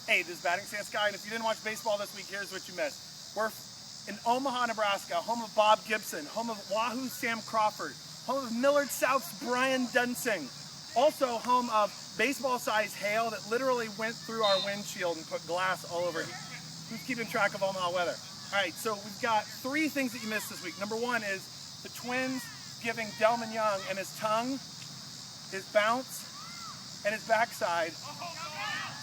Hey, this is Batting Stance Guy, and if you didn't watch baseball this week, here's what you missed. We're in Omaha, Nebraska, home of Bob Gibson, home of Wahoo Sam Crawford, home of Millard South's Brian Dunsing, also home of baseball-sized hail that literally went through our windshield and put glass all over. Who's keeping track of Omaha weather? All right, so we've got 3 things that you missed this week. Number 1 is the Twins giving Delman Young and his tongue, his bounce, and his backside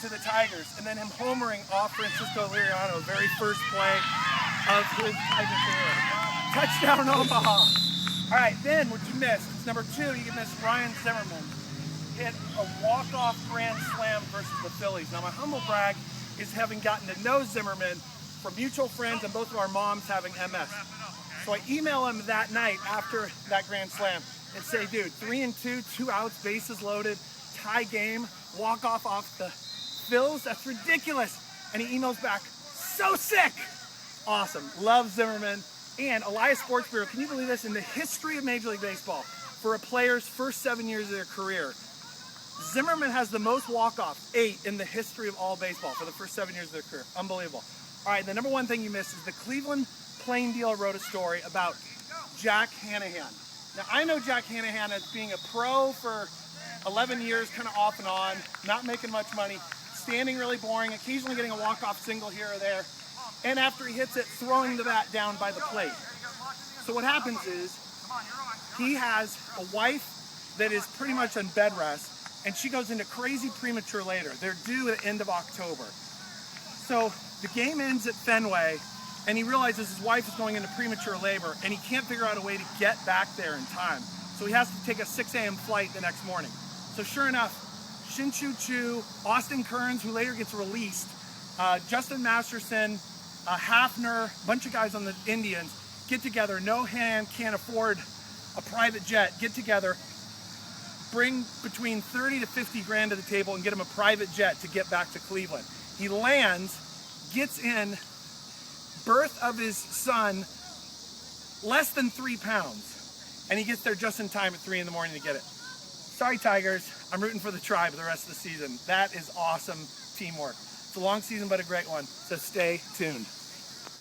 to the Tigers, and then him homering off Francisco Liriano, very first play of his Tiger career. Touchdown Omaha. All right, then what you missed is number 2, you missed Ryan Zimmerman hit a walk-off grand slam versus the Phillies. Now my humble brag is having gotten to know Zimmerman from mutual friends and both of our moms having MS. So I email him that night after that grand slam and say, dude, 3-2, 2 outs, bases loaded, tie game, walk off the Phils, that's ridiculous. And he emails back, so sick. Awesome, love Zimmerman. And Elias Sports Bureau, can you believe this? In the history of Major League Baseball, for a player's first 7 years of their career, Zimmerman has the most walk-offs, 8 in the history of all baseball for the first 7 years of their career. Unbelievable. All right, the number 1 thing you missed is the Cleveland Plain Dealer wrote a story about Jack Hanahan. Now, I know Jack Hanahan as being a pro for 11 years, kind of off and on, not making much money, standing really boring, occasionally getting a walk-off single here or there, and after he hits it, throwing the bat down by the plate. So what happens is, he has a wife that is pretty much on bed rest, and she goes into crazy premature labor. They're due at the end of October. So the game ends at Fenway, and he realizes his wife is going into premature labor, and he can't figure out a way to get back there in time. So he has to take a 6 a.m. flight the next morning. So sure enough, Shin-Soo Choo, Austin Kearns, who later gets released, Justin Masterson, Hafner, a bunch of guys on the Indians, get together. No hand can't afford a private jet. Get together, bring between 30 to 50 grand to the table and get him a private jet to get back to Cleveland. He lands, gets in, birth of his son, less than 3 pounds. And he gets there just in time at 3 in the morning to get it. Sorry, Tigers. I'm rooting for the Tribe the rest of the season. That is awesome teamwork. It's a long season, but a great one. So stay tuned.